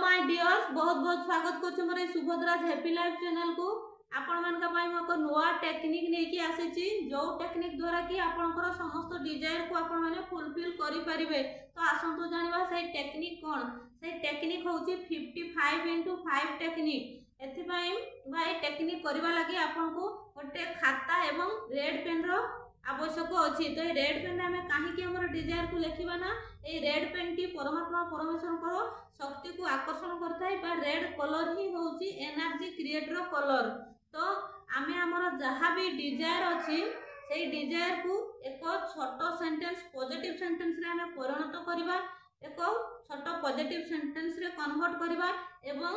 My dears, बहुत बहुत स्वागत करछु मोर सुभद्रा हैप्पी लाइफ चैनल को। आपण मानका पई म को नुवा टेक्निक नेकी आसीची, जो टेक्निक द्वारा कि आपनकर समस्त डिजायर को आपण माने फुलफिल करि परिबे। तो आसंतु जानिबा से टेक्निक कोन। से टेक्निक होची 55x5 टेक्निक। एथि पई भाई टेक्निक करबा लागि आपण को ओटे खाता एवं रेड पेन रो आवश्यक अछि। तो रेड पेन रे हमें काहे कि हमर डिजायर को लेखिबा ना, ए रेड पेन टी परमात्मा परमेश्वर को शक्ति को आकर्षण करता है। बा रेड कलर ही होची एनर्जी क्रिएटर कलर। तो आमे हमर जहा भी डिजायर अछि सेही डिजायर को एक छोटो सेंटेंस पॉजिटिव सेंटेंस रे हमें परिणत करबा, एक छोटो पॉजिटिव सेंटेंस रे कन्वर्ट करबा एवं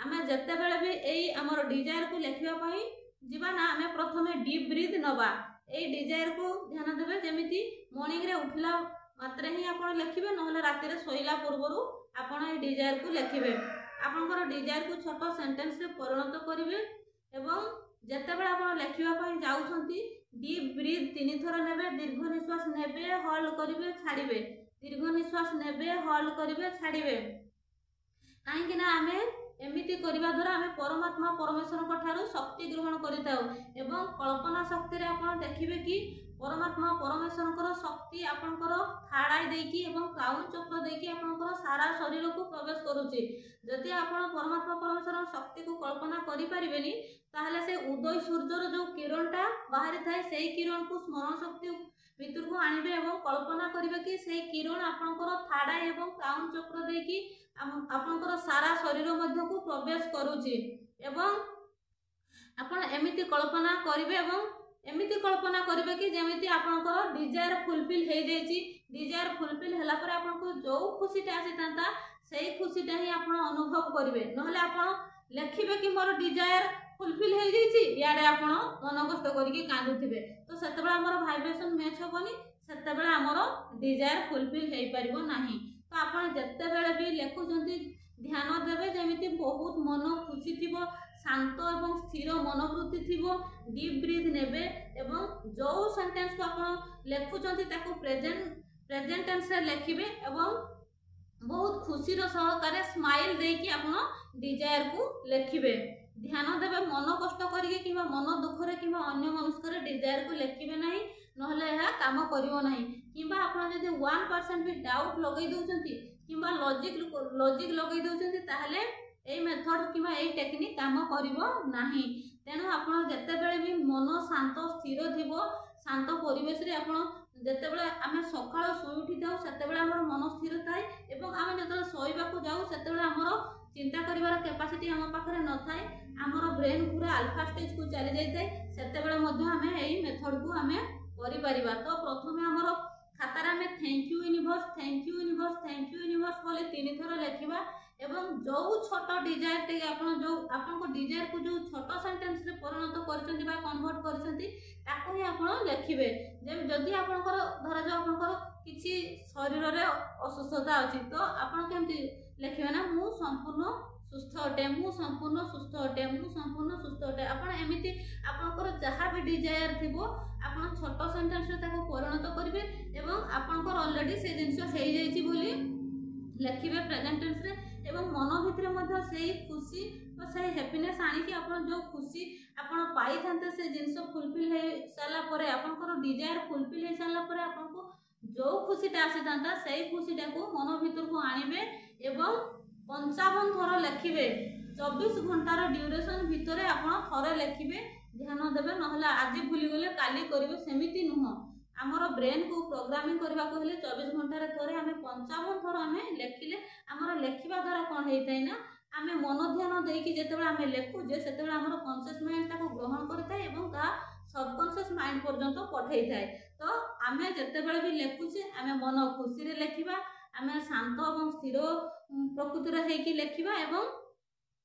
आमे जत्ते बेले भी एई हमर डिजायर को लेखिबा पई जिबा ना, आमे प्रथमे डीप ब्रीथ नबा। एई डिजायर को ध्यान देबे जेमिति मॉर्निंग रे उठला मात्रे ही आपण लेखिबे, नहले राति रे सोइला पूर्वरु आपण ए डिजायर को लेखिबे। आपनकर डिजायर को छोटो सेंटेंस रे परिणत करिवे एवं जत्ते बेले आपण लेखिबा पई जाउछंती डीप ब्रीथ 3 थर नेबे, दीर्घ निश्वास नेबे, होल्ड करिवे, छाड़िबे, दीर्घ निश्वास नेबे, होल्ड करिवे, छाड़िबे। काहे कि ना आमे एमिति करिबा द्वारा आमे परमात्मा परमेश्वर को ठारू शक्ति ग्रहण करिताउ एवं कल्पना शक्ति रे आपण देखिबे कि परमात्मा परमेश्वर को शक्ति आपनकर थाड़ाई देकी एवं क्राउन चक्र देकी आपनकर सारा शरीर को प्रवेश करूची। जदि आपण परमात्मा परमेश्वर शक्ति को कल्पना करि परिबेनी, ताहले से उदय सूर्यर जो किरणटा बाहरी थाए सेही किरण को स्मरण शक्ति भीतर को आनिबे एवं कल्पना करिबे कि सेही किरण आपनकर थाड़ाई एवं क्राउन चक्र देकी आपनकर सारा शरीर मध्य को प्रवेश करूची। एवं आपण एमिति कल्पना करिवे एवं एमिति कल्पना करिवे कि जेमिति आपनकर डिजायर फुलफिल हे जायछि। डिजायर फुलफिल हला पर आपनको जो खुशीटा आसीतांता सेही खुशीटा ही आपण अनुभव करिवे। नहले आपण लेखिबे कि मोर डिजायर फुलफिल हे जायछि, याडे आपण मन कष्ट करिके कांदुथिबे, तो सेतेबेला हमर वाइब्रेशन मैच होबनी, सेतेबेला हमर डिजायर फुलफिल हे परिबो नाही। तो आपण जत्ते बेले भी लेखुचंती ध्यान देबे जेमिति बहुत मन खुशी थिबो, शांत एवं स्थिर मनोवृत्ति थिबो। डीप ब्रीथ नेबे एवं जो सेंटेंस को आपण लेखुचंती ताको प्रेजेंट टेंस रे लेखिबे एवं बहुत खुशी रो सहकारे स्माइल देकी आपण डिजायर को लेखिबे। ध्यान देबे मन कष्ट करिके किबा मन दुख रे किबा अन्य मनुष्य रे डिजायर को लेखिबे नाही, नहले यह काम करिवो नाही। किबा आपण जदि 1% भी डाउट लगै दोचंती किबा लॉजिक लगै दोचंती, ताहले ए मेथड किबा ए टेक्निक काम करिवो नाही। तेनु आपण जत्ते बेले भी मन शांत स्थिर थिबो, शांत परिवेश रे आपण जत्ते बेले आमे सकाळ सोई उठी जाऊ सेते बेले हमर मन स्थिर थाए एवं आमे जत्ते सोइबा को जाऊ सेते बेले हमर चिंता करिवार कैपेसिटी हम पाखरे न थाए, हमर ब्रेन पूरा अल्फा स्टेज को चली जाय थाए, सेते बेले मध्ये हमें एई मेथड को हमें करि परिबा। तो प्रथमे हमर खातार में thank you universe, thank you universe, thank you universe बोले 3 थर लेखिबा एवं जो छोटो डिजायर टे आपण जो आपण को डिजायर को जो छोटो सेंटेंस रे परिणत करछंती बा कन्वर्ट करछंती ताको ही आपण लेखिबे। जे जदी आपनकर धर जो आपनकर किछि शरीर रे असुस्थता अछि, तो आपण केमति लेखिबे ना, मु संपूर्ण सुस्थ अटे, मु संपूर्ण सुस्थ अटे, मु संपूर्ण सुस्थ अटे। आपण एमिति आपनकर जहा भी डिजायर थिबो आपण छोटो सेंटेंस रे ताको परिणत करिवे एवं आपनकर ऑलरेडी से जिंस हेइ जाइछि बोली लेखिबे प्रेजेंट टेंस रे एवं मन भितरे मध्ये सेही खुशी और सेही हैप्पीनेस आनी कि आपण जो खुशी आपण पाई थांते से जिंस फुलफिल हे साला परे आपनकर डिजायर फुलफिल हे साला परे आपनको जो खुशीटा आसीतांता सेही खुशीटा को मन भितर को आनिबे एवं 55 थर लेखिबे। 24 घंटार ड्यूरेशन भितरे आपण थरे लेखिबे। ध्यान देबे, नहला आज भूली गले काली करिवे सेमिति नुह। हमर ब्रेन को प्रोग्रामिंग करबा को हेले 24 घंटा रे थरे हमें 55 थर हमें लेखिले हमर लेखिबा द्वारा कोन हेइतै ना, हमें मन ध्यान देकी जेतेबेला हमें लेखु जे सेतेबेला हमर कॉन्शियस माइंड ताको ग्रहण करथाय एवं ता सबकॉन्शियस माइंड पर्यंत पठेइ थाय। तो हमें जेतेबेला भी लेखुचे हमें मन खुशी रे लेखिबा, हमें शांत एवं स्थिर प्रकृति रे हेकी लेखिबा एवं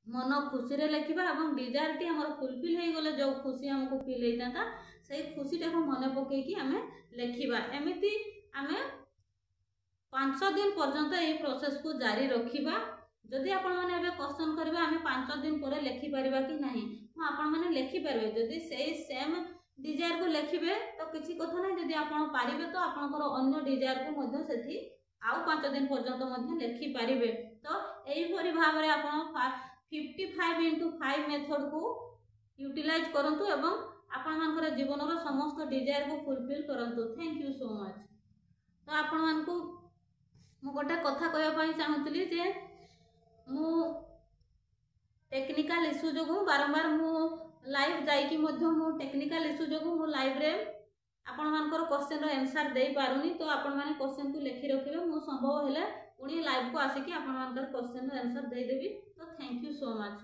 मन खुशी रे लेखिबा एवं डिजायर टी हमर फुलफिल हे गले जो खुशी हमको फील हेइतांता सेही खुशीटा को मने पकेई कि हमें लेखिबा। एमिति हमें 5 दिन पर्यंत ए प्रोसेस को जारी रखिबा। जदि आपण माने एबे क्वेश्चन करबे हमें 5 दिन परे लेखि परिबा कि नाही, आपण माने लेखि परबे। जदि सेही सेम डिजायर को लेखिबे तो किछि कथा नै, जदि आपण पारिबे तो आपनकर अन्य डिजायर को मध्ये सेठी आउ 5 दिन पर्यंत मध्ये लेखि पारिबे। तो यहीपरी भाव में आप 55x5 मेथड को यूटिलाइज करंतु एवं आपण मानकर जीवन समस्त डिजायर को फुलफिल करंतु। Thank you so much. तो आपण मानकु मु गोटे कथा कहवाई चाहूली जे मु टेक्निकल इश्यू जो बारंबार मु लाइव जाइकी मु टेक्निकल इश्यू जो मु लाइव रे आपण मानकर क्वेश्चन रो आंसर दे पारुनी। तो आपण माने क्वेश्चन को लिखि रखिबे, मु संभव हेले पुणी लाइव को आसिकी आपण मानकर क्वेश्चन रो आंसर दे देबी। तो थैंक यू सो मच।